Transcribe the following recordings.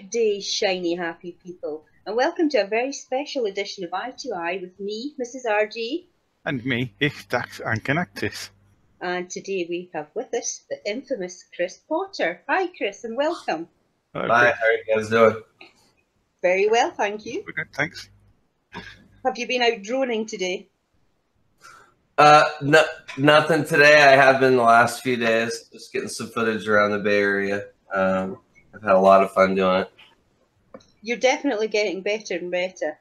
Good day, shiny, happy people, and welcome to a very special edition of Eye to Eye with me, Mrs. RG. And me, Ich Dax Ancanactis. And today we have with us the infamous Chris Potter. Hi, Chris, and welcome. Hello, Hi, Chris. how are you guys doing? Very well, thank you. We're good, thanks. Have you been out droning today? No, nothing today. I have been the last few days, just getting some footage around the Bay Area. I've had a lot of fun doing it. You're definitely getting better and better.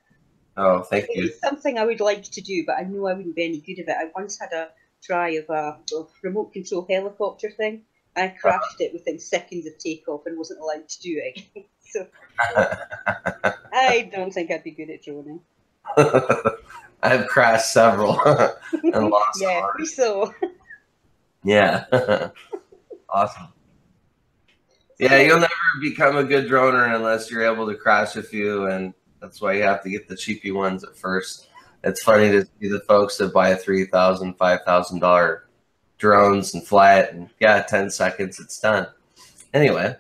Oh, thank you. It's something I would like to do, but I know I wouldn't be any good at it. I once had a try of a remote control helicopter thing. I crashed it within seconds of takeoff and wasn't allowed to do it. So I don't think I'd be good at droning. I've crashed several and lost. Yeah, we saw. Yeah. Awesome. Yeah, you'll never become a good droner unless you're able to crash a few, and that's why you have to get the cheapy ones at first. It's funny to see the folks that buy $3,000, $5,000 drones and fly it, and yeah, 10 seconds, it's done. Anyway.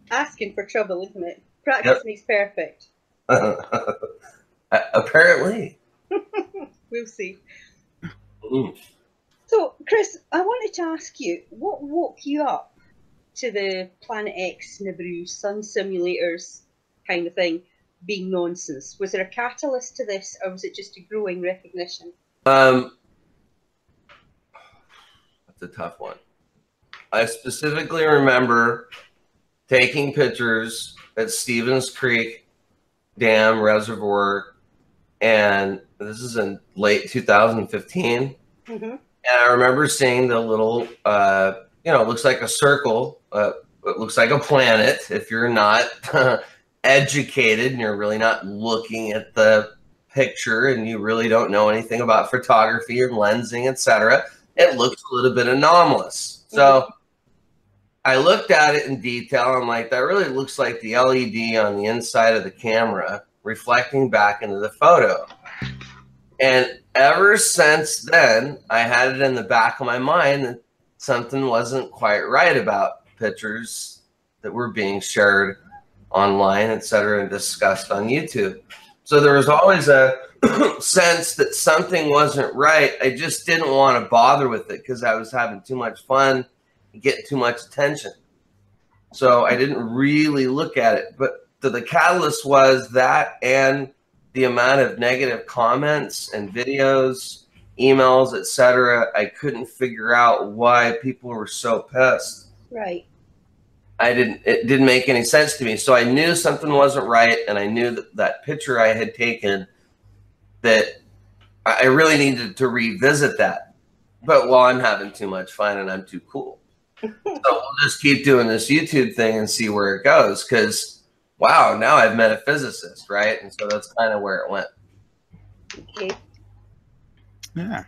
Asking for trouble, isn't it? Practice makes perfect. Apparently. We'll see. Mm. So, Chris, I wanted to ask you, what woke you up to the Planet X, Nibiru, sun simulators kind of thing being nonsense? Was there a catalyst to this, or was it just a growing recognition? That's a tough one. I specifically remember taking pictures at Stevens Creek Dam Reservoir, and this is in late 2015. Mm-hmm. And I remember seeing the little, it looks like a circle. It looks like a planet. If you're not educated and you're really not looking at the picture and you really don't know anything about photography and lensing, etc., it looks a little bit anomalous. So I looked at it in detail. I'm like, that really looks like the LED on the inside of the camera reflecting back into the photo. And ever since then, I had it in the back of my mind that something wasn't quite right about pictures that were being shared online, etc., and discussed on YouTube. So there was always a sense that something wasn't right. I just didn't want to bother with it because I was having too much fun and getting too much attention. So I didn't really look at it. But the catalyst was that, and the amount of negative comments and videos, emails, etc. I couldn't figure out why people were so pissed. Right. It didn't make any sense to me. So I knew something wasn't right, and I knew that that picture I had taken, that I really needed to revisit that. But well, I'm having too much fun and I'm too cool. So we'll just keep doing this YouTube thing and see where it goes, because wow, now I've met a physicist, right? And so that's kind of where it went. Okay. Yeah.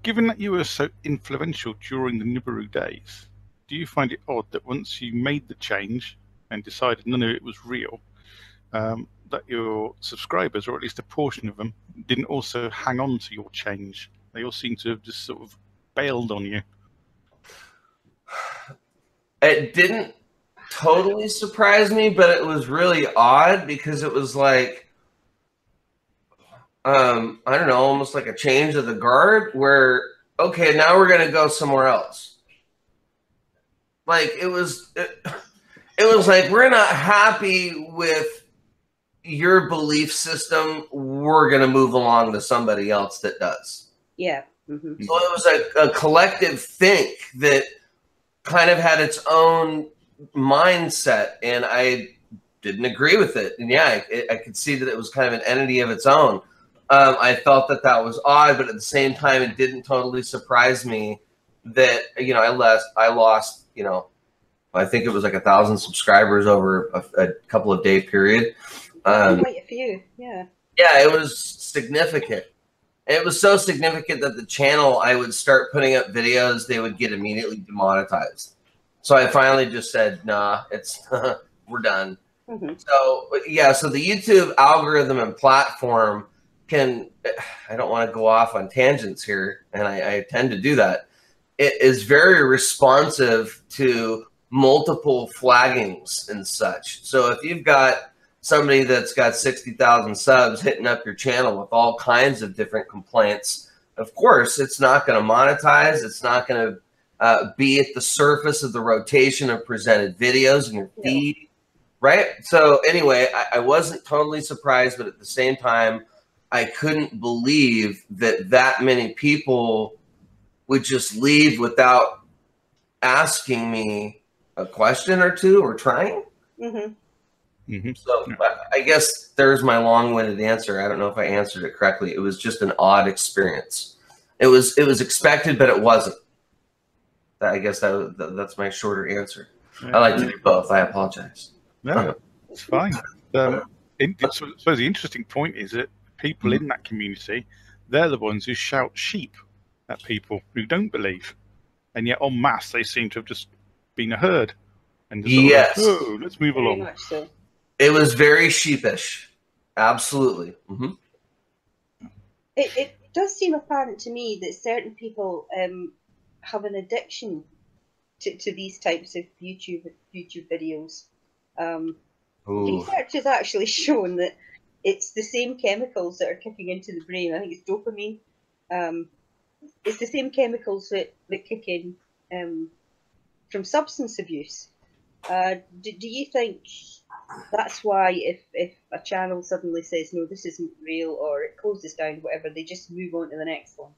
Given that you were so influential during the Nibiru days, do you find it odd that once you made the change and decided none of it was real, that your subscribers, or at least a portion of them, didn't also hang on to your change? They all seem to have just sort of bailed on you. It didn't totally surprise me, but it was really odd because it was like, I don't know, almost like a change of the guard where, okay, now we're going to go somewhere else. Like it was like, we're not happy with your belief system. We're going to move along to somebody else that does. Yeah. Mm-hmm. So it was a collective think that kind of had its own mindset, and I didn't agree with it. And yeah, I could see that it was kind of an entity of its own. I felt that that was odd, but at the same time, it didn't totally surprise me that, I lost, I think it was like 1,000 subscribers over a couple of day period. Quite a few, yeah. Yeah, it was significant. It was so significant that the channel, I would start putting up videos, they would get immediately demonetized. So I finally just said, nah, we're done. Mm-hmm. So yeah, so the YouTube algorithm and platform I don't want to go off on tangents here, and I tend to do that. It is very responsive to multiple flaggings and such. So if you've got somebody that's got 60,000 subs hitting up your channel with all kinds of different complaints, of course, it's not going to monetize. It's not going to be at the surface of the rotation of presented videos in your feed, right? So anyway, I wasn't totally surprised, but at the same time, I couldn't believe that that many people would just leave without asking me a question or two or trying. So I guess there's my long-winded answer. I don't know if I answered it correctly. It was just an odd experience. It was expected, but it wasn't. I guess that's my shorter answer. I like to do both. I apologize. No, it's fine. So the interesting point is that people in that community, they're the ones who shout sheep at people who don't believe, and yet en masse they seem to have just been heard. And yes, oh, let's move along. Very much so. It was very sheepish. Absolutely. It does seem apparent to me that certain people have an addiction to these types of YouTube videos. Research has actually shown that it's the same chemicals that are kicking into the brain. I think it's dopamine. It's the same chemicals that kick in from substance abuse. Do you think that's why if a channel suddenly says, no, this isn't real, or it closes down, whatever, they just move on to the next one?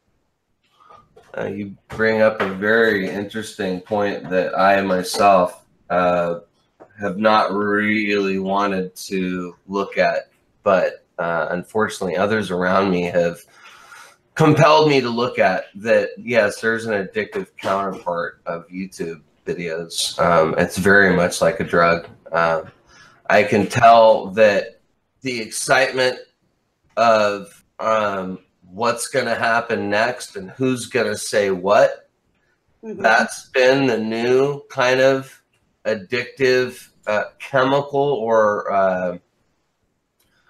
You bring up a very interesting point that I myself have not really wanted to look at, but unfortunately others around me have compelled me to look at that. Yes, there's an addictive counterpart of YouTube videos. It's very much like a drug. I can tell that the excitement of what's going to happen next and who's going to say what, that's been the new kind of addictive chemical or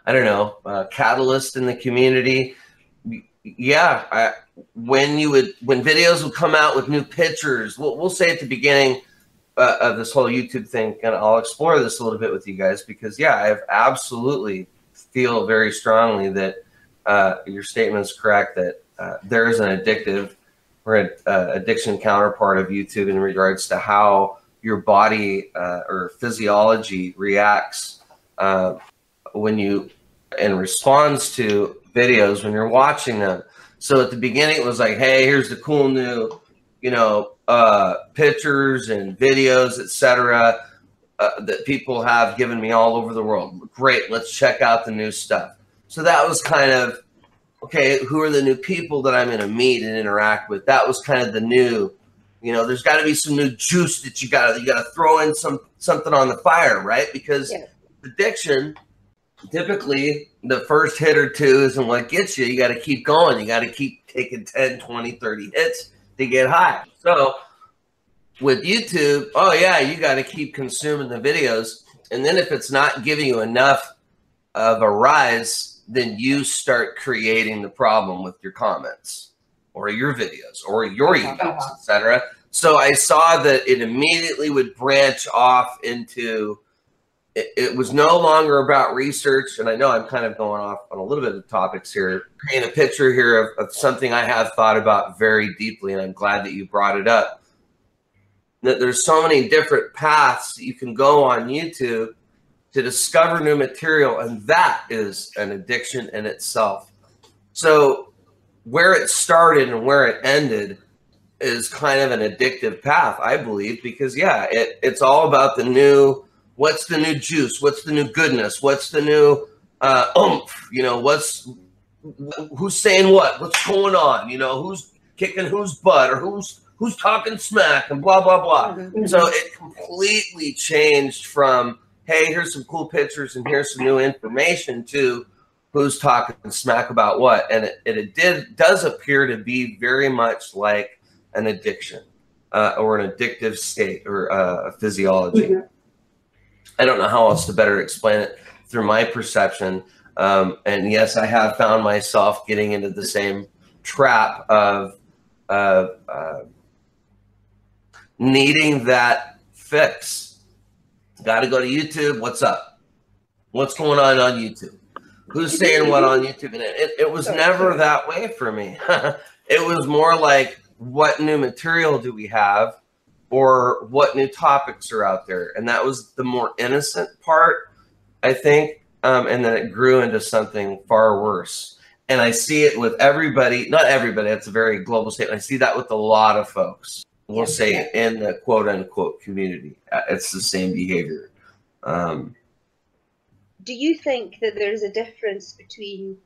I don't know, catalyst in the community. Yeah, when videos would come out with new pictures, we'll say at the beginning of this whole YouTube thing, and I'll explore this a little bit with you guys, because yeah, I absolutely feel very strongly that your statement is correct, that there is an addictive or an addiction counterpart of YouTube in regards to how your body or physiology reacts when you in response to videos when you're watching them. So at the beginning it was like, hey, here's the cool new, you know, pictures and videos, etc., that people have given me all over the world. Great, let's check out the new stuff. So that was kind of, okay, who are the new people that I'm going to meet and interact with? That was kind of the new, you know, there's got to be some new juice that you got to throw in something on the fire, right? Because addiction, typically the first hit or two isn't what gets you. You got to keep going. You got to keep taking 10, 20, 30 hits to get high. So with YouTube, oh yeah, you got to keep consuming the videos. And then if it's not giving you enough of a rise, then you start creating the problem with your comments or your videos or your emails, etc. So I saw that it immediately would branch off into, it was no longer about research. And I know I'm kind of going off on a little bit of topics here, paint a picture here of something I have thought about very deeply. And I'm glad that you brought it up, that there's so many different paths that you can go on YouTube to discover new material. And that is an addiction in itself. So where it started and where it ended is kind of an addictive path, I believe, because yeah, it's all about the new, what's the new juice? What's the new goodness? What's the new oomph? You know, who's saying what? What's going on? You know, who's kicking whose butt or who's talking smack and blah, blah, blah. So it completely changed from, hey, here's some cool pictures and here's some new information, to who's talking smack about what. And it does appear to be very much like an addiction or an addictive state or a physiology. I don't know how else to better explain it through my perception. And yes, I have found myself getting into the same trap of needing that fix. Got to go to YouTube. What's up? What's going on YouTube? Who's saying what on YouTube? And it was never that way for me. It was more like, what new material do we have, or what new topics are out there? And that was the more innocent part, I think. And then it grew into something far worse. And I see it with everybody, not everybody, that's a very global statement. I see that with a lot of folks. We'll say in the quote unquote community. It's the same behavior. Do you think that there is a difference between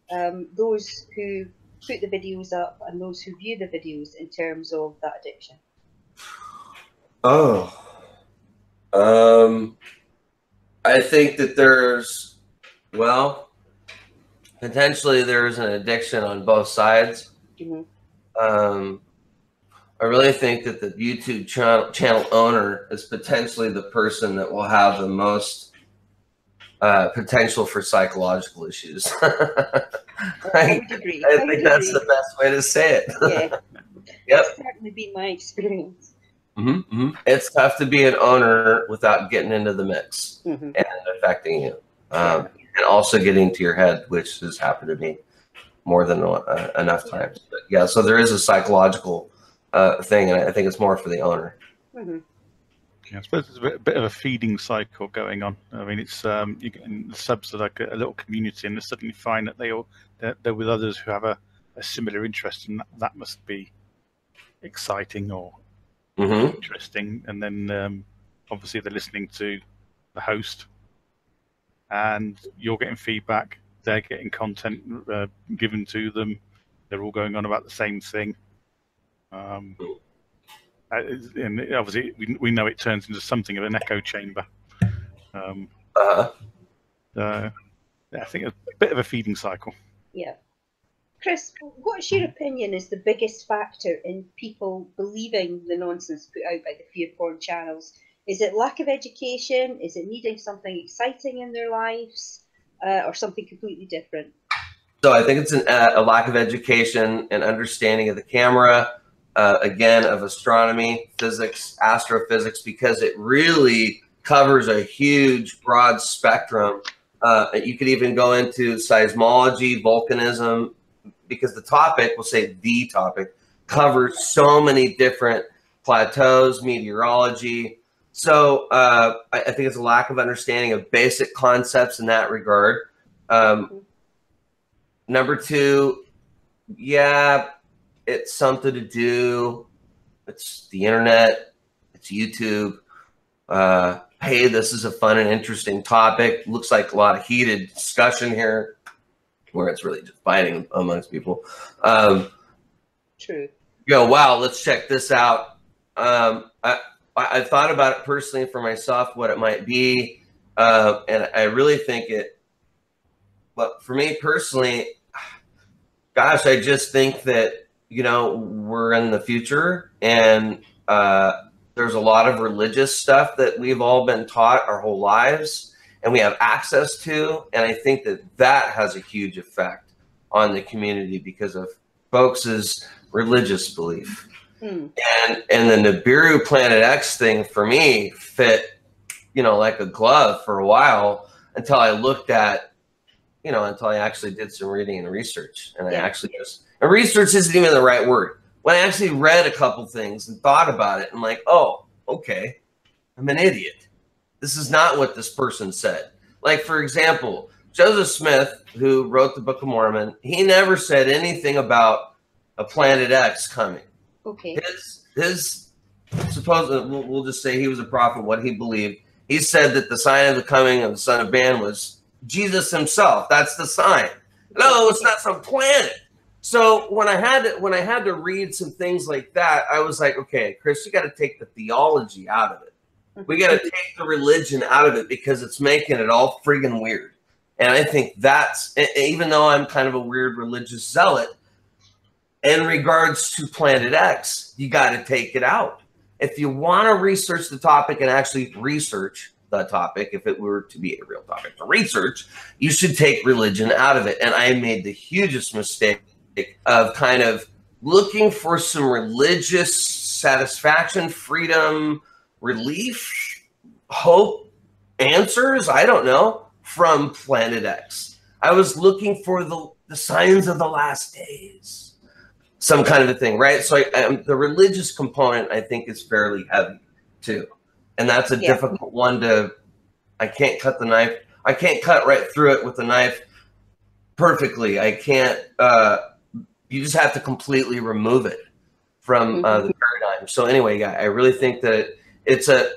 those who put the videos up and those who view the videos in terms of that addiction? Oh, I think that there's, well, potentially there's an addiction on both sides. Mm-hmm. I really think that the YouTube channel owner is potentially the person that will have the most potential for psychological issues. I think that's the best way to say it. Yeah. Yep. It's certainly been my experience. Mm-hmm, mm-hmm. It's tough to be an owner without getting into the mix mm-hmm. and affecting you. And also getting to your head, which has happened to me more than enough times. But yeah, so there is a psychological thing, and I think it's more for the owner. Mm-hmm. Yeah, I suppose there's a bit of a feeding cycle going on. I mean, it's you get the subs are like a little community, and they suddenly find that they're with others who have a similar interest, and that must be exciting or mm-hmm. interesting. And then obviously they're listening to the host, and you're getting feedback. They're getting content given to them. They're all going on about the same thing. And obviously, we know it turns into something of an echo chamber. I think a bit of a feeding cycle. Yeah. Chris, what's your opinion is the biggest factor in people believing the nonsense put out by the fear porn channels? Is it lack of education? Is it needing something exciting in their lives? Or something completely different? So I think it's a lack of education and understanding of the camera, again, of astronomy, physics, astrophysics, because it really covers a huge, broad spectrum. You could even go into seismology, volcanism, because the topic, we'll say the topic, covers so many different plateaus, meteorology. So I think it's a lack of understanding of basic concepts in that regard. Number two, yeah, it's something to do. It's the internet. It's YouTube. Hey, this is a fun and interesting topic. Looks like a lot of heated discussion here, where it's really just fighting amongst people. True. Wow, let's check this out. I thought about it personally for myself, what it might be. And I really think it, but for me personally, gosh, I just think that, we're in the future, and there's a lot of religious stuff that we've all been taught our whole lives and we have access to. And I think that has a huge effect on the community because of folks' religious belief. And the Nibiru Planet X thing for me fit, like a glove for a while until I looked at, until I actually did some reading and research. And I actually and research isn't even the right word. When I actually read a couple things and thought about it, I'm like, oh, okay, I'm an idiot. This is not what this person said. Like, for example, Joseph Smith, who wrote the Book of Mormon, he never said anything about a Planet X coming. Okay. His supposedly, we'll just say he was a prophet, what he believed. He said that the sign of the coming of the Son of Man was Jesus himself. That's the sign. No, it's not some planet. So when I had to read some things like that, I was like, okay, Chris, you got to take the theology out of it. We got to take the religion out of it because it's making it all friggin' weird. And I think that's, even though I'm kind of a weird religious zealot, in regards to Planet X, you got to take it out. If you want to research the topic and actually research the topic, if it were to be a real topic to research, you should take religion out of it. And I made the hugest mistake of kind of looking for some religious satisfaction, freedom, relief, hope, answers, I don't know, from Planet X. I was looking for the signs of the last days, some kind of a thing, right? So the religious component, I think, is fairly heavy too. And that's a difficult one I can't cut the knife. I can't cut right through it with the knife perfectly. I can't, you just have to completely remove it from the paradigm. So anyway, yeah, I really think that it's a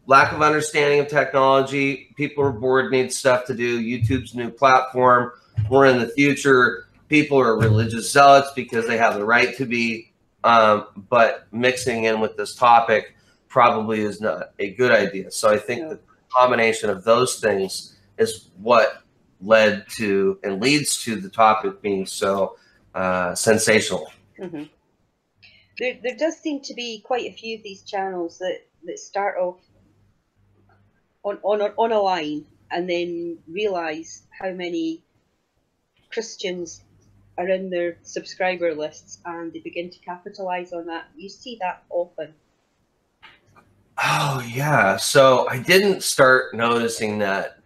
lack of understanding of technology. People are bored, need stuff to do. YouTube's a new platform. We're in the future. People are religious zealots because they have the right to be, but mixing in with this topic probably is not a good idea. So I think the combination of those things is what led to and leads to the topic being so sensational. There does seem to be quite a few of these channels that start off on a line and then realize how many Christians are in their subscriber lists, and they begin to capitalize on that. You see that often. Oh yeah, so I didn't start noticing that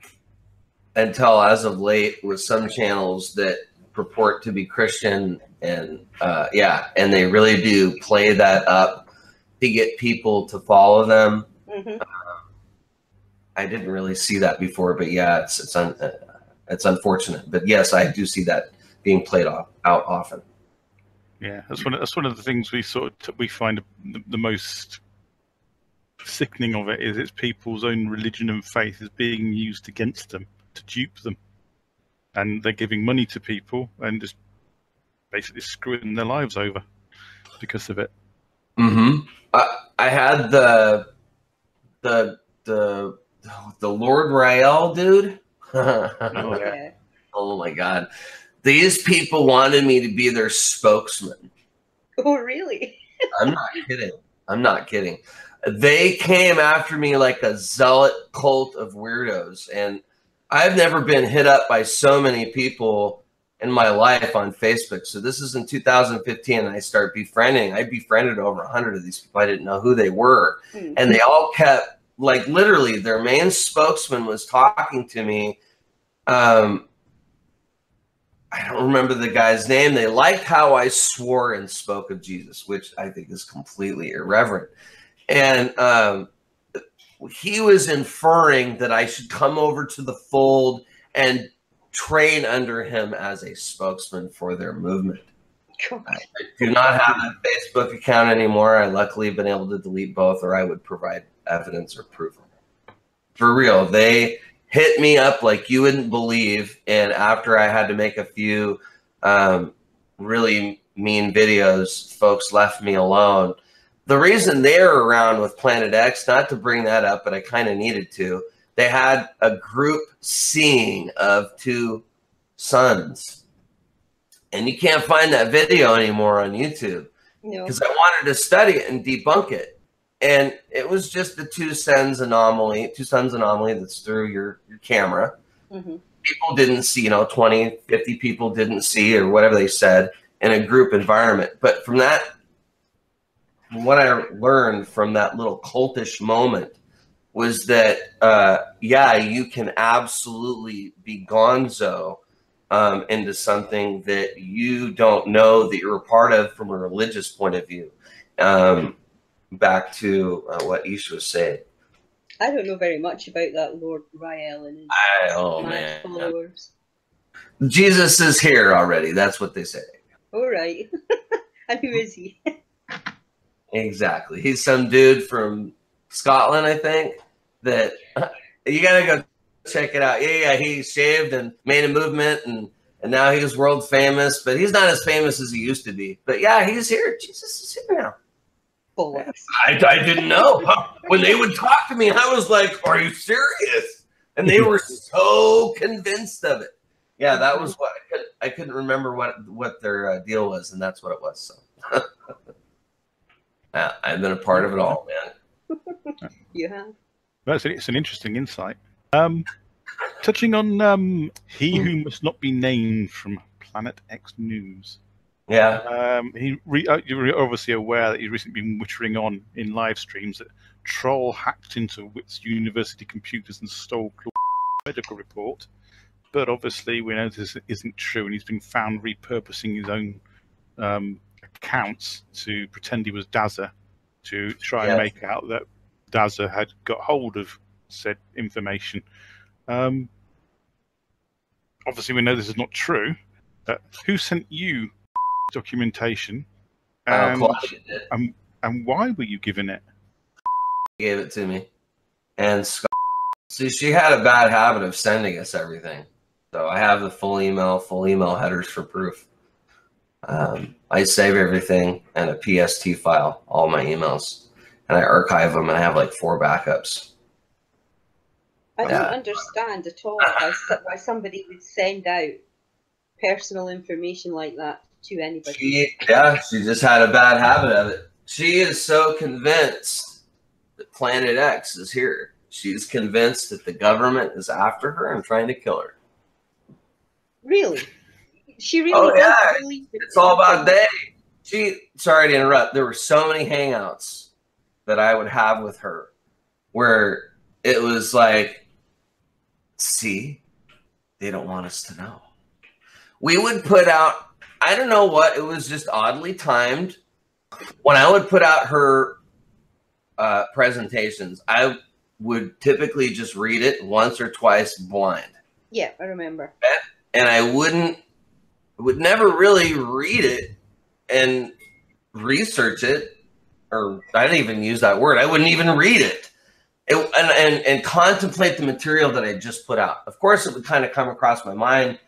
until as of late with some channels that purport to be Christian, and and they really do play that up to get people to follow them. I didn't really see that before, but yeah, it's unfortunate. But yes, I do see that being played out often. Yeah, that's one of the things we find the most sickening of it is it's people's own religion and faith is being used against them to dupe them, and they're giving money to people and just basically screwing their lives over because of it. I had the Lord Rael dude. Oh my God, these people wanted me to be their spokesman. Oh really? I'm not kidding. I'm not kidding. They came after me like a zealot cult of weirdos, and I've never been hit up by so many people in my life on Facebook. So this is in 2015, and I start befriending. I befriended over 100 of these people. I didn't know who they were, and they all kept, like, literally their main spokesman was talking to me. I don't remember the guy's name. They liked how I swore and spoke of Jesus, which I think is completely irreverent. And he was inferring that I should come over to the fold and train under him as a spokesman for their movement. I do not have a Facebook account anymore. I luckily have been able to delete both, or I would provide evidence or proof. For real, they hit me up like you wouldn't believe. And after I had to make a few really mean videos, folks left me alone. The reason they're around with Planet X, not to bring that up, but I kind of needed to, they had a group seeing of two suns. And you can't find that video anymore on YouTube because I wanted to study it and debunk it. And it was just the two suns anomaly that's through your camera. People didn't see, 20, 50 people didn't see, or whatever they said, in a group environment. But from that, what I learned from that little cultish moment was that, you can absolutely be gonzo into something that you don't know that you're a part of from a religious point of view. Back to what Isha was saying. I don't know very much about that Lord Rael and his followers. Jesus is here already. That's what they say. All right. And who is he? Exactly. He's some dude from Scotland, I think. That you gotta go check it out. Yeah, he shaved and made a movement, and now he's world famous. But he's not as famous as he used to be. But yeah, he's here. Jesus is here now. I didn't know. When they would talk to me, I was like, "Are you serious?" And they were so convinced of it. Yeah, that was what I couldn't remember what their deal was, and that's what it was. So. I've been a part of it all, man. You have. It's an interesting insight. Touching on He Who Must Not Be Named from Planet X News. Yeah. You're obviously aware that he's recently been wittering on in live streams that Troll hacked into Wits University computers and stole Claude's medical report. But obviously, we know this isn't true, and he's been found repurposing his own accounts to pretend he was Dazza to try and make out that Dazza had got hold of said information. Obviously, we know this is not true. Who sent you documentation? And why were you given it? Gave it to me. And see, she had a bad habit of sending us everything. So I have the full email headers for proof. I save everything in a PST file, all my emails, and I archive them, and I have like 4 backups. I don't understand at all why somebody would send out personal information like that to anybody. She just had a bad habit of it. She is so convinced that Planet X is here. She's convinced that the government is after her and trying to kill her. Really? She really does believe it. It's all about they. Sorry to interrupt. There were so many hangouts that I would have with her where it was like, see, they don't want us to know. We would put out, I don't know what, it was just oddly timed. When I would put out her presentations, I would typically just read it once or twice blind. Yeah, I remember. And I would never really read it and research it, or I didn't even use that word. I wouldn't even read it. And contemplate the material that I just put out. Of course, it would kind of come across my mind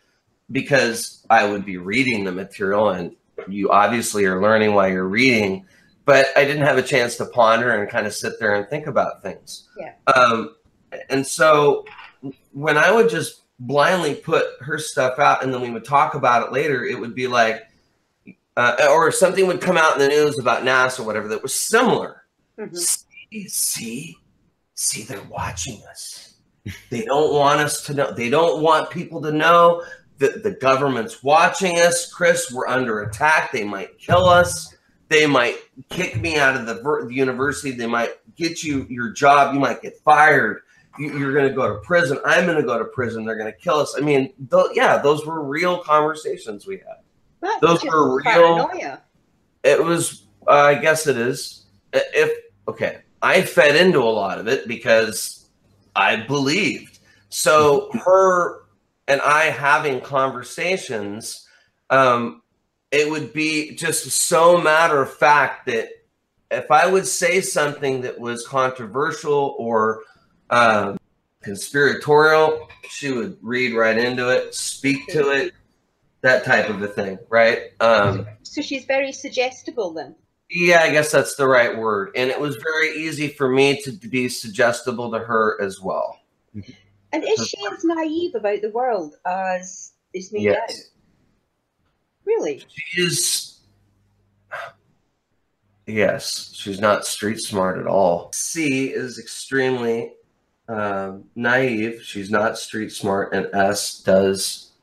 because I would be reading the material, and you obviously are learning while you're reading, but I didn't have a chance to ponder and kind of sit there and think about things. Yeah. And so when I would just blindly put her stuff out and then we would talk about it later, it would be like, or something would come out in the news about NASA or whatever that was similar. Mm-hmm. See, they're watching us. They don't want us to know. They don't want people to know that the government's watching us. Chris, we're under attack. They might kill us. They might kick me out of the university. They might get you your job. You might get fired. You're going to go to prison. I'm going to go to prison. They're going to kill us. I mean, those were real conversations we had. Those were real. Paranoia. It was, I guess it is. I fed into a lot of it because I believed. So her and I having conversations, it would be just so matter of fact that if I would say something that was controversial or conspiratorial, she would read right into it, speak to it, that type of a thing, right? So she's very suggestible then? Yeah, I guess that's the right word. And it was very easy for me to be suggestible to her as well. And is she as naive about the world as is made out? Really? She is. Yes, she's not street smart at all. C is extremely naive. She's not street smart, and S does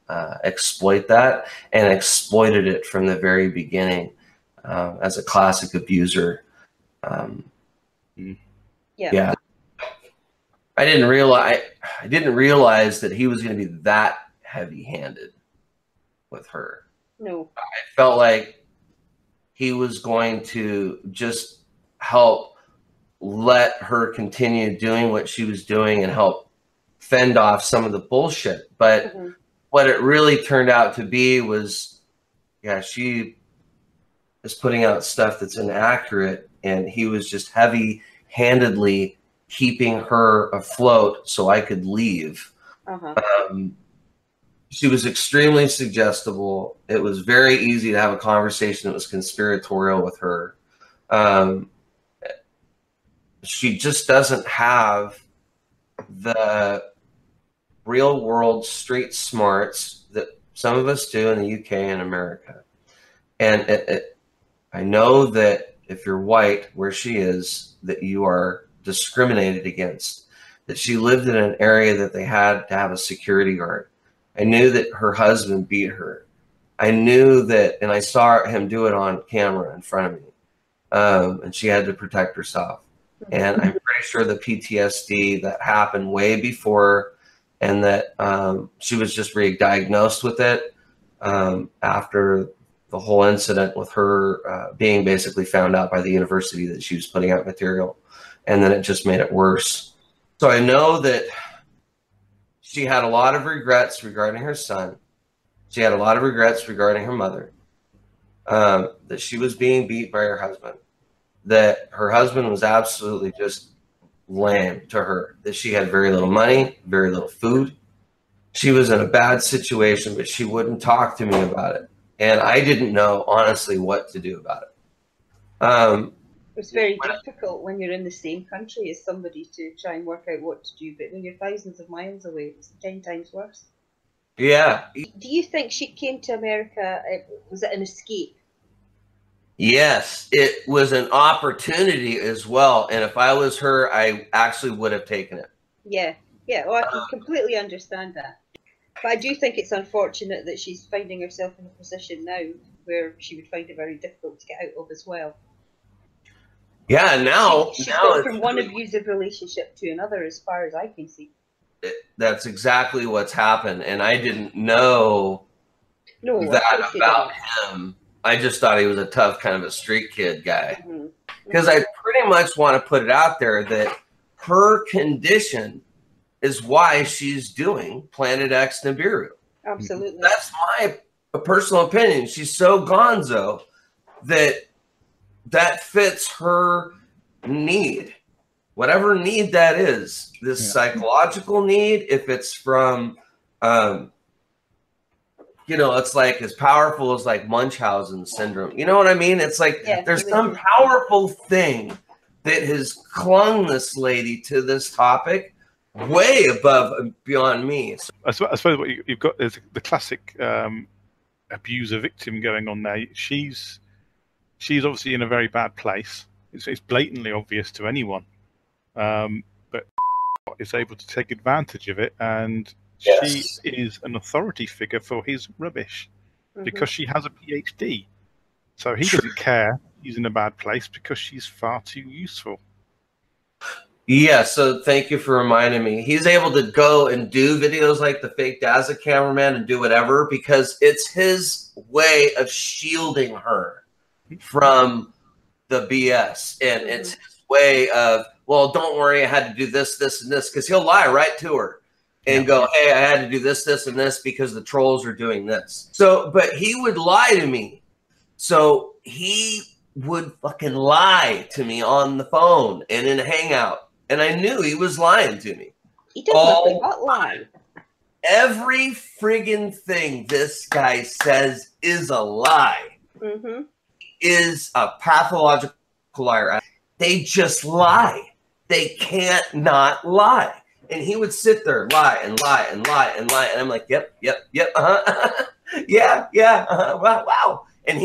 exploit that and exploited it from the very beginning as a classic abuser. Yeah. I didn't realize that he was going to be that heavy-handed with her. No. I felt like he was going to just help let her continue doing what she was doing and help fend off some of the bullshit. But what it really turned out to be was, she is putting out stuff that's inaccurate, and he was just heavy-handedly keeping her afloat so I could leave. She was extremely suggestible. It was very easy to have a conversation that was conspiratorial with her. She just doesn't have the real world street smarts that some of us do in the UK and America. And I know that if you're white, where she is, that you are discriminated against, that she lived in an area that they had to have a security guard. I knew that her husband beat her. I knew that, and I saw him do it on camera in front of me. And she had to protect herself. And I'm pretty sure the PTSD that happened way before, and that she was just re-diagnosed with it after the whole incident with her being basically found out by the university that she was putting out material. And then it just made it worse. So I know that she had a lot of regrets regarding her son. She had a lot of regrets regarding her mother. That she was being beat by her husband. That her husband was absolutely just lame to her. That she had very little money, very little food. She was in a bad situation, but she wouldn't talk to me about it. And I didn't know, honestly, what to do about it. It's very difficult when you're in the same country as somebody to try and work out what to do, but when you're thousands of miles away, it's 10 times worse. Yeah. Do you think she came to America, was it an escape? Yes, it was an opportunity as well. And if I was her, I actually would have taken it. Yeah, well, I can completely understand that. But I do think it's unfortunate that she's finding herself in a position now where she would find it very difficult to get out of as well. Yeah, now she's gone from one abusive relationship to another, as far as I can see. That's exactly what's happened, and I didn't know that about him. I just thought he was a tough, kind of a street kid guy. Because I pretty much want to put it out there that her condition is why she's doing Planet X Nibiru. Absolutely. That's my personal opinion. She's so gonzo that fits her need. Whatever need that is, this psychological need, if it's from, you know, it's like as powerful as like Munchausen syndrome. You know what I mean? It's like there's some powerful thing that has clung this lady to this topic way above and beyond me. I suppose what you've got is the classic abuser victim going on there. She's obviously in a very bad place. It's blatantly obvious to anyone. But is able to take advantage of it, and she is an authority figure for his rubbish because she has a PhD. So he doesn't care he's in a bad place because she's far too useful. Yeah, so thank you for reminding me. He's able to go and do videos like the fake Daza cameraman and do whatever because it's his way of shielding her from the BS. And it's his way of, well, don't worry, I had to do this, this, and this, because he'll lie right to her and go, hey, I had to do this, this, and this because the trolls are doing this. So, but he would lie to me. So he would fucking lie to me on the phone and in a hangout. And I knew he was lying to me. He did nothing but lie. Every friggin' thing this guy says is a lie. Is a pathological liar. They just lie. They can't not lie. And he would sit there, lie and lie and lie and lie. And I'm like, yep, wow. And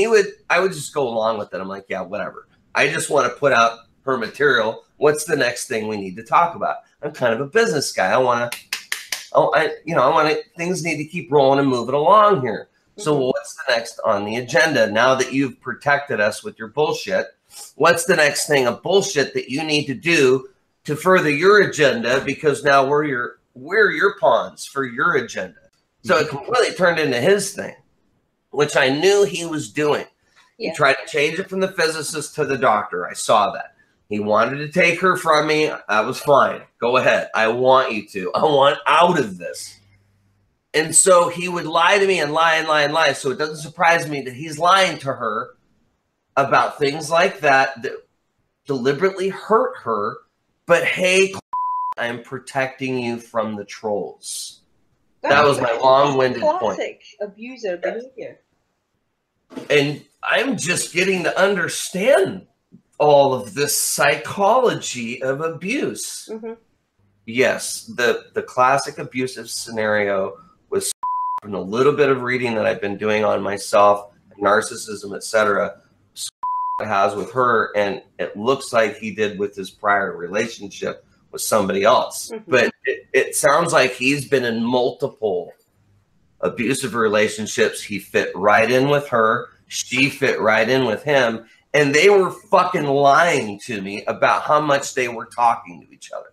I would just go along with it. I'm like, yeah, whatever. I just want to put out her material. What's the next thing we need to talk about? I'm kind of a business guy. Things need to keep rolling and moving along here. So what's the next on the agenda? Now that you've protected us with your bullshit, what's the next thing of bullshit that you need to do to further your agenda? Because now we're your pawns for your agenda. So it completely turned into his thing, which I knew he was doing. He tried to change it from the physicist to the doctor. I saw that. He wanted to take her from me. That was fine. Go ahead. I want you to. I want out of this. And so he would lie to me and lie and lie and lie. So it doesn't surprise me that he's lying to her about things like that deliberately hurt her. But hey, I'm protecting you from the trolls. That was my long-winded point. Classic abuser behavior. And I'm just getting to understand all of this psychology of abuse. Yes, the classic abusive scenario was from a little bit of reading that I've been doing on myself, narcissism, etc. has with her, and it looks like he did with his prior relationship with somebody else. But it sounds like he's been in multiple abusive relationships. He fit right in with her. She fit right in with him. And they were fucking lying to me about how much they were talking to each other.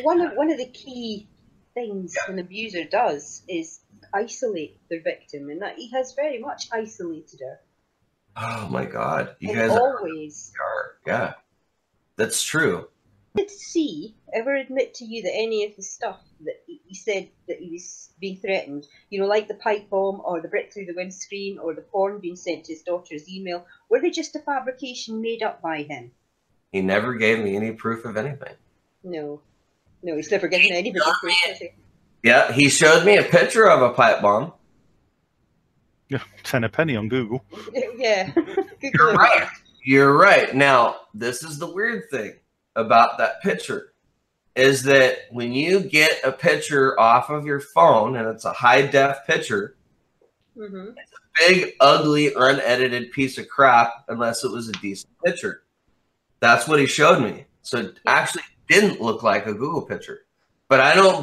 One of the key things an abuser does is isolate their victim, and that he has very much isolated her. Oh my God. You and guys always are. Yeah, that's true. Did C ever admit to you that any of the stuff that he said that he was being threatened, you know, like the pipe bomb or the brick through the windscreen or the porn being sent to his daughter's email, were they just a fabrication made up by him? He never gave me any proof of anything. No, he's never given anybody proof, has he? Yeah, he showed me a picture of a pipe bomb. Yeah, 10 a penny on Google. Yeah. You're right. You're right. Now, this is the weird thing about that picture, is that when you get a picture off of your phone and it's a high-def picture, it's a big, ugly, unedited piece of crap unless it was a decent picture. That's what he showed me. So it actually didn't look like a Google picture. But I do not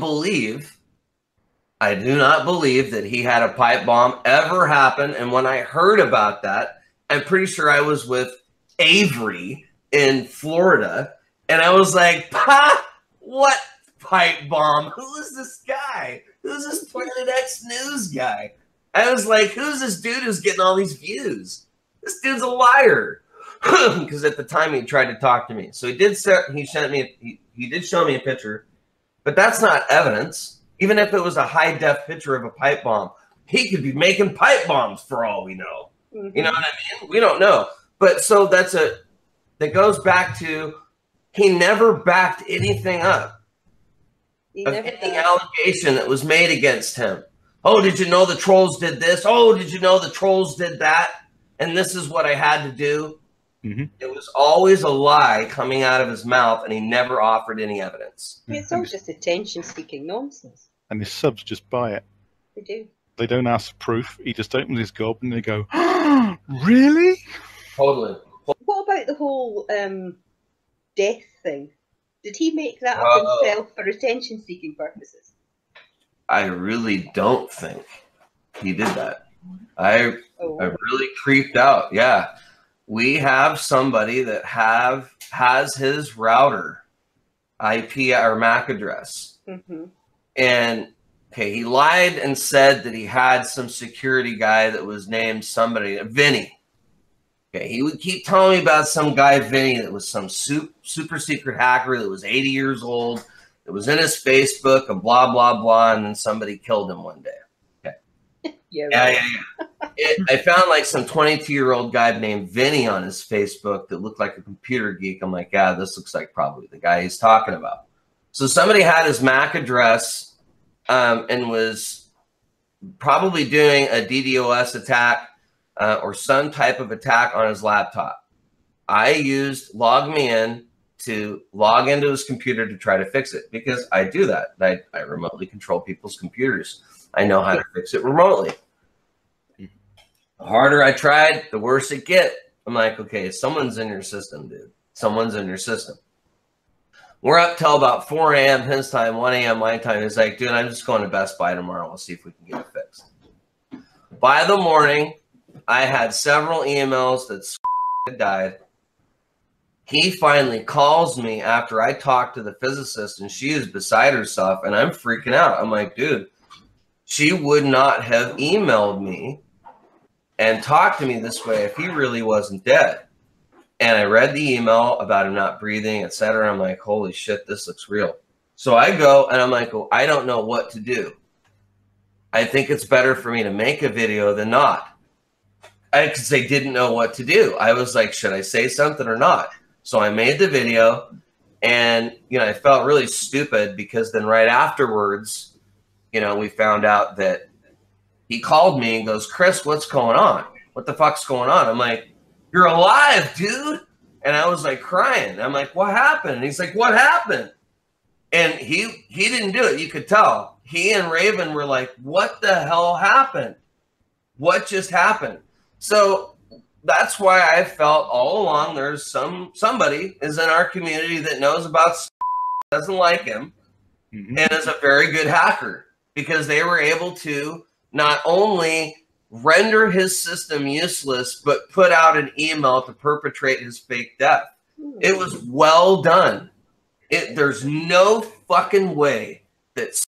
believe that he had a pipe bomb ever happen. And when I heard about that, I'm pretty sure I was with Avery in Florida. And I was like, "Pa, what pipe bomb? Who is this guy? Who's this Planet X News guy?" I was like, "Who's this dude who's getting all these views? This dude's a liar." Because at the time he tried to talk to me. So he did show me a picture, but that's not evidence. Even if it was a high-def picture of a pipe bomb, he could be making pipe bombs for all we know. You know what I mean? We don't know. But so that goes back to, he never backed anything up of any allegation that was made against him. Oh, did you know the trolls did this? Oh, did you know the trolls did that? And this is what I had to do. It was always a lie coming out of his mouth, and he never offered any evidence. It's all just attention-seeking nonsense. And his subs just buy it. They do. They don't ask for proof. He just opens his gob and they go, "Oh, really?" Totally. What about the whole death thing? Did he make that up himself for attention-seeking purposes? I really don't think he did that. I really creeped out. Yeah. We have somebody that has his router IP or MAC address. And okay, he lied and said that he had some security guy that was named somebody, Vinny. Okay, he would keep telling me about some guy, Vinny, that was some super secret hacker that was 80 years old, that was in his Facebook and blah, blah, blah, and then somebody killed him one day. Okay. Yeah. I found like some 22-year-old guy named Vinny on his Facebook that looked like a computer geek. I'm like, yeah, this looks like probably the guy he's talking about. So somebody had his MAC address and was probably doing a DDoS attack or some type of attack on his laptop. I used LogMeIn to log into his computer to try to fix it, because I do that. I remotely control people's computers. I know how to fix it remotely. The harder I tried, the worse it get. I'm like, okay, someone's in your system, dude. Someone's in your system. We're up till about 4 a.m. his time, 1 a.m. my time. He's like, dude, I'm just going to Best Buy tomorrow. We'll see if we can get it fixed. By the morning, I had several emails that had died. He finally calls me after I talked to the physicist, and she is beside herself, and I'm freaking out. I'm like, dude, she would not have emailed me and talked to me this way if he really wasn't dead. And I read the email about him not breathing, etc. I'm like, holy shit, this looks real. So I go and I'm like, oh, I don't know what to do. I think it's better for me to make a video than not. Because they didn't know what to do. I was like, should I say something or not? So I made the video, and, you know, I felt really stupid because then right afterwards, you know, we found out that he called me and goes, Chris, what's going on? What the fuck's going on? I'm like, you're alive, dude. And I was like crying. I'm like, what happened? And he's like, what happened? And he didn't do it. You could tell. He and Raven were like, what the hell happened? What just happened? So that's why I felt all along there's somebody is in our community that knows about, doesn't like him, and is a very good hacker, because they were able to not only render his system useless, but put out an email to perpetrate his fake death. It was well done. There's no fucking way that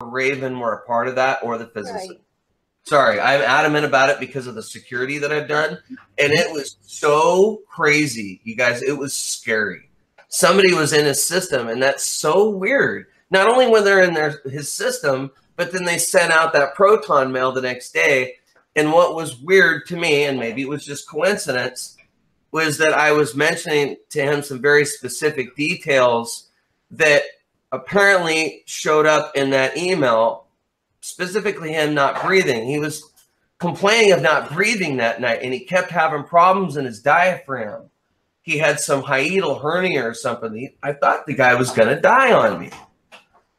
Raven were a part of that, or the physicist. Right. Sorry, I'm adamant about it because of the security that I've done. And it was so crazy, you guys. It was scary. Somebody was in his system, and that's so weird. Not only when they're in his system, but then they sent out that Proton mail the next day. And what was weird to me, and maybe it was just coincidence, was that I was mentioning to him some very specific details that apparently showed up in that email, specifically him not breathing. He was complaining of not breathing that night, and he kept having problems in his diaphragm. He had some hiatal hernia or something. I thought the guy was going to die on me.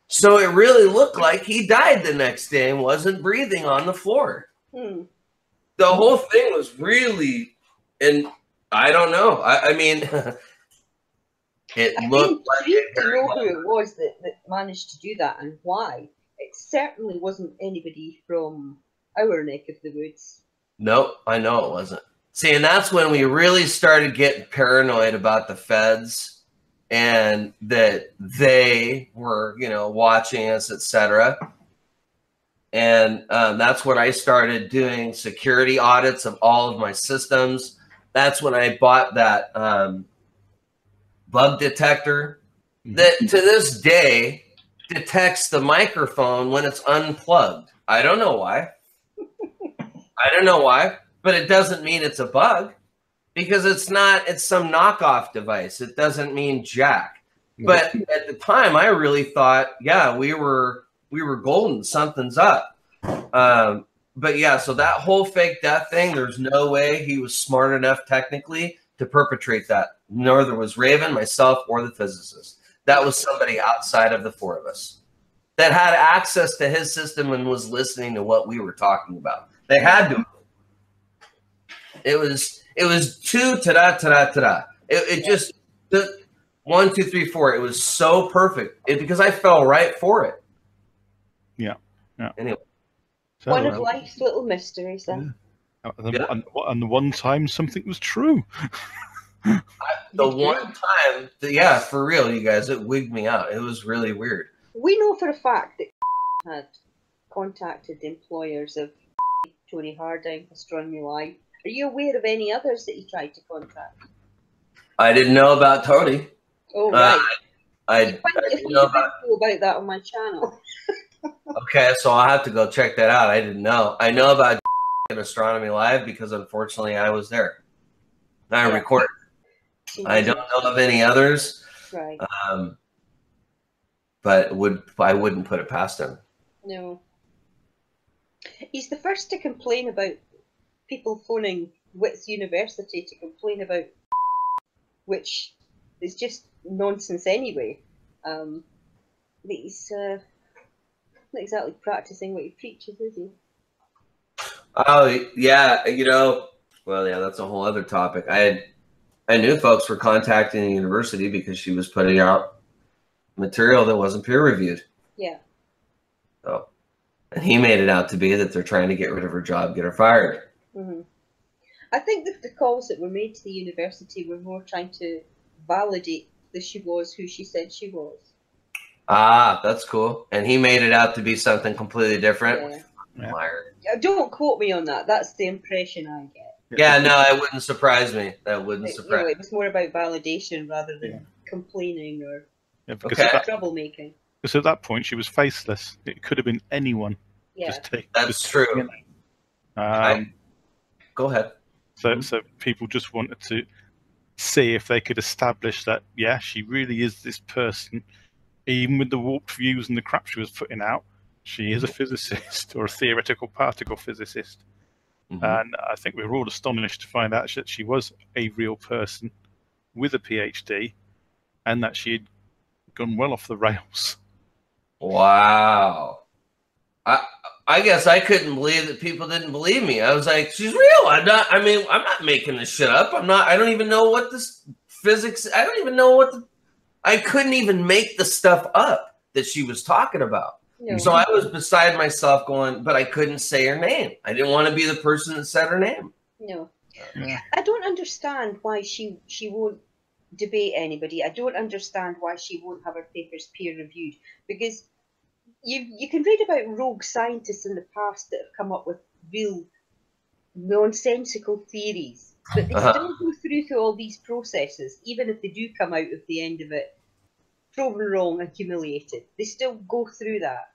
So it really looked like he died the next day and wasn't breathing on the floor. The whole thing was really, and I don't know. I mean, it looked like it to know who it was that managed to do that and why. It certainly wasn't anybody from our neck of the woods. Nope, I know it wasn't. See, and that's when we really started getting paranoid about the feds and that they were, you know, watching us, etc. And that's when I started doing security audits of all of my systems. That's when I bought that bug detector that to this day detects the microphone when it's unplugged. I don't know why. I don't know why, but it doesn't mean it's a bug because it's not, it's some knockoff device. It doesn't mean jack. But at the time I really thought, yeah, we were golden, something's up. But yeah, so that whole fake death thing, there's no way he was smart enough technically to perpetrate that. Neither was Raven, myself, or the physicist. That was somebody outside of the four of us that had access to his system and was listening to what we were talking about. They had to. It was two ta-da, ta-da, ta-da. It just, the 1, 2, 3, 4. It was so perfect because I fell right for it. Yeah. Anyway. So, one of life's little mysteries then. Yeah. And the one time something was true. The one time, yeah, for real, you guys, it wigged me out. It was really weird. We know for a fact that had contacted the employers of Tony Harding, Astronomy Live. Are you aware of any others that he tried to contact? I didn't know about Tony. Oh, right. I didn't know about that on my channel. Okay, so I'll have to go check that out. I didn't know. I know about Astronomy Live because unfortunately I was there. I recorded. I don't know of any others. Right. But I wouldn't put it past him. No. He's the first to complain about people phoning Wits University to complain about, which is just nonsense anyway. He's not exactly practicing what he preaches, is he? Oh yeah, you know. Well, yeah, that's a whole other topic. I knew folks were contacting the university because she was putting out material that wasn't peer reviewed. Yeah. So, and he made it out to be that they're trying to get rid of her job, get her fired. I think that the calls that were made to the university were more trying to validate that she was who she said she was. Ah, that's cool. And he made it out to be something completely different. Yeah. Don't quote me on that. That's the impression I get. Yeah, no, it wouldn't surprise me. That wouldn't surprise me. It was more about validation rather than complaining or troublemaking. Because at that point, she was faceless. It could have been anyone. Yeah, that's true. Go ahead. So people just wanted to see if they could establish that, yeah, she really is this person. Even with the warped views and the crap she was putting out, she is a physicist or a theoretical particle physicist. And I think we were all astonished to find out that she was a real person with a PhD and that she had gone well off the rails. Wow. I guess I couldn't believe that people didn't believe me. I was like, she's real. I'm not making this shit up. I don't even know what this physics, I couldn't even make the stuff up that she was talking about. No. So I was beside myself going, but I couldn't say her name. I didn't want to be the person that said her name. No. Yeah. I don't understand why she won't debate anybody. I don't understand why she won't have her papers peer reviewed, because you can read about rogue scientists in the past that have come up with real nonsensical theories, but they still go through all these processes, even if they do come out at the end of it proven wrong and humiliated. They still go through that.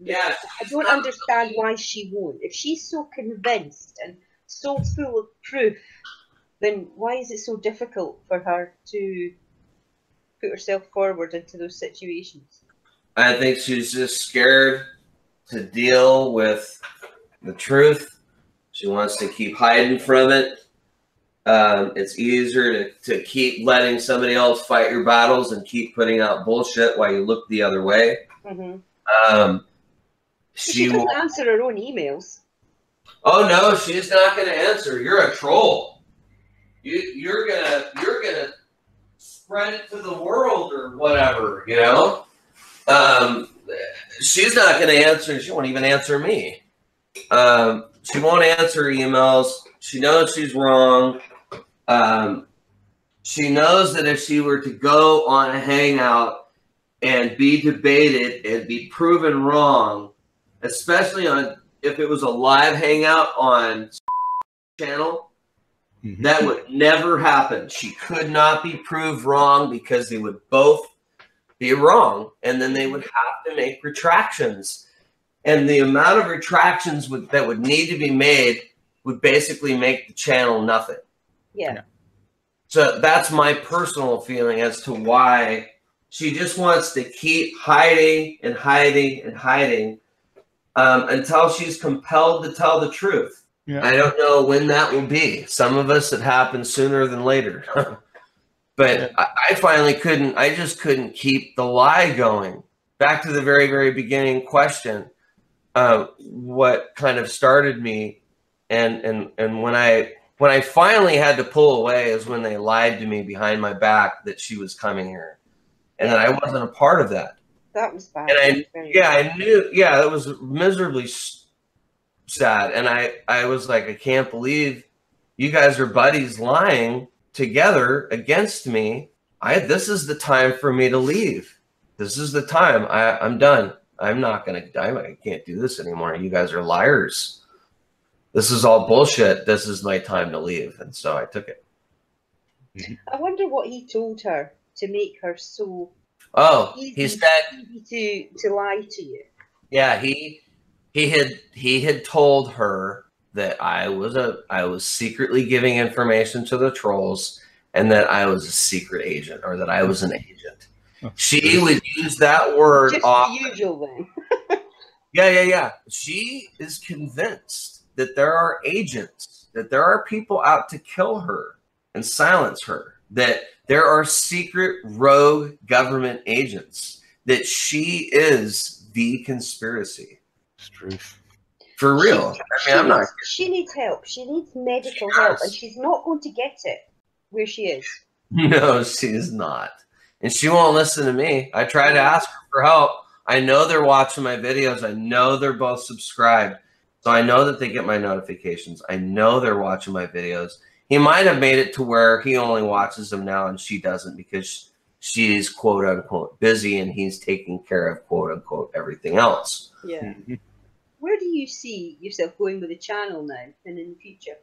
Yeah, I don't understand why she won't. If she's so convinced and so full of proof, then why is it so difficult for her to put herself forward into those situations? I think she's just scared to deal with the truth. She wants to keep hiding from it. It's easier to keep letting somebody else fight your battles and keep putting out bullshit while you look the other way. She doesn't answer her own emails. Oh no, she's not going to answer. You're a troll. You're gonna spread it to the world or whatever, you know. She's not going to answer. She won't even answer me. She won't answer emails. She knows she's wrong. She knows that if she were to go on a hangout and be debated and be proven wrong, especially if it was a live hangout on channel, that would never happen. She could not be proved wrong because they would both be wrong, and then they would have to make retractions. And the amount of retractions that would need to be made would basically make the channel nothing. Yeah. So that's my personal feeling as to why she just wants to keep hiding and hiding and hiding until she's compelled to tell the truth. Yeah. I don't know when that will be. Some of us, it happens sooner than later. But I finally couldn't. I just couldn't keep the lie going. Back to the very, very beginning question. What kind of started me, and when I finally had to pull away is when they lied to me behind my back that she was coming here, and that I wasn't a part of that. That was bad. And I knew. Yeah, it was miserably sad, and I was like, I can't believe you guys are buddies lying together against me. This is the time for me to leave. This is the time. I'm done. I'm not going to die. I can't do this anymore. You guys are liars. This is all bullshit. This is my time to leave. And so I took it. I wonder what he told her to make her so he said easy to lie to you. Yeah, he had told her that I was secretly giving information to the trolls, and that I was a secret agent, or that I was an agent. She would use that word just often. the usual then. Yeah. She is convinced that there are agents, that there are people out to kill her and silence her, that there are secret rogue government agents, that she is the conspiracy. It's truth. For real. She needs help. She needs medical help, and she's not going to get it where she is. No, she is not. And she won't listen to me. I try to ask her for help. I know they're watching my videos. I know they're both subscribed. So I know that they get my notifications. I know they're watching my videos. He might have made it to where he only watches them now and she doesn't, because she's quote unquote busy and he's taking care of quote unquote everything else. Yeah. Where do you see yourself going with the channel now and in the future?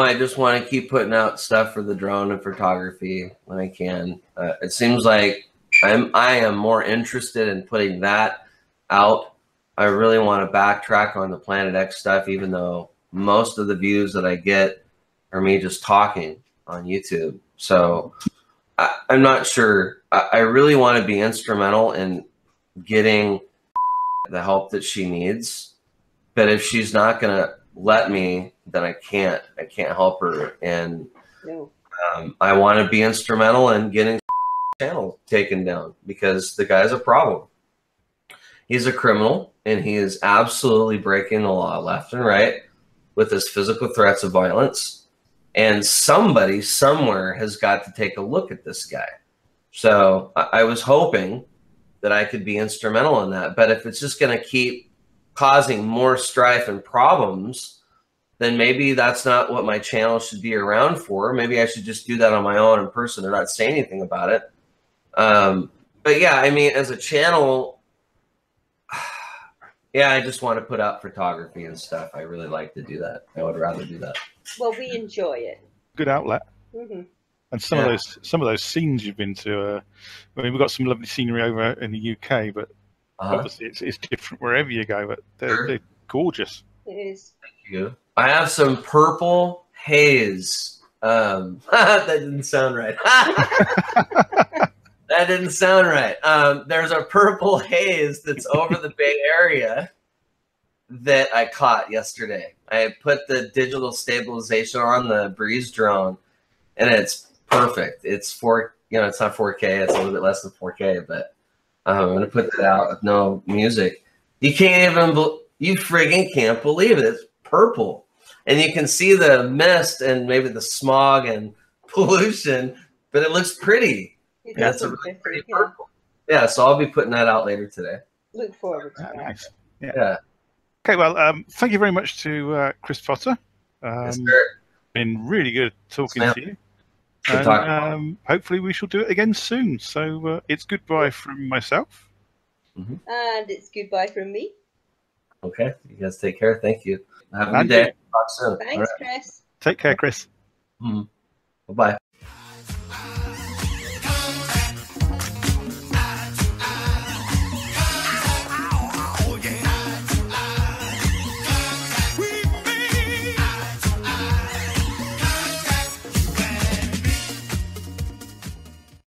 I just want to keep putting out stuff for the drone and photography when I can. It seems like I am more interested in putting that out. I really want to backtrack on the Planet X stuff, even though most of the views that I get are me just talking on YouTube. So I'm not sure. I really want to be instrumental in getting the help that she needs. But if she's not going to let me, then I can't help her. And I want to be instrumental in getting the channel taken down, because the guy's a problem. He's a criminal, and he is absolutely breaking the law left and right with his physical threats of violence. And somebody somewhere has got to take a look at this guy. So I was hoping that I could be instrumental in that. But if it's just going to keep causing more strife and problems, then maybe that's not what my channel should be around for. Maybe I should just do that on my own in person and not say anything about it. But yeah, I mean, as a channel, yeah, I just want to put out photography and stuff. I really like to do that. I would rather do that. Well, we enjoy it. Good outlet. Mm-hmm. And some of those scenes you've been to, I mean, we've got some lovely scenery over in the UK, but obviously it's different wherever you go. But they're gorgeous. It is. Thank you. I have some purple haze. That didn't sound right. That didn't sound right. There's a purple haze that's over the Bay Area that I caught yesterday. I put the digital stabilization on the Breeze drone, and it's perfect. It's it's not 4K. It's a little bit less than 4K, but I'm gonna put that out with no music. You can't even, you friggin' can't believe it. It's purple, and you can see the mist and maybe the smog and pollution, but it looks pretty. That's a really pretty purple. Yeah, so I'll be putting that out later today. Look forward to that. Nice. Yeah. Okay, well, thank you very much to Chris Potter. Yes, sir. Been really good talking to you. Good talking. Hopefully we shall do it again soon. So it's goodbye from myself. Mm-hmm. And it's goodbye from me. Okay, you guys take care. Thank you. Have a good day. Talk soon. Thanks, Chris. Take care, Chris. Mm-hmm. Bye-bye.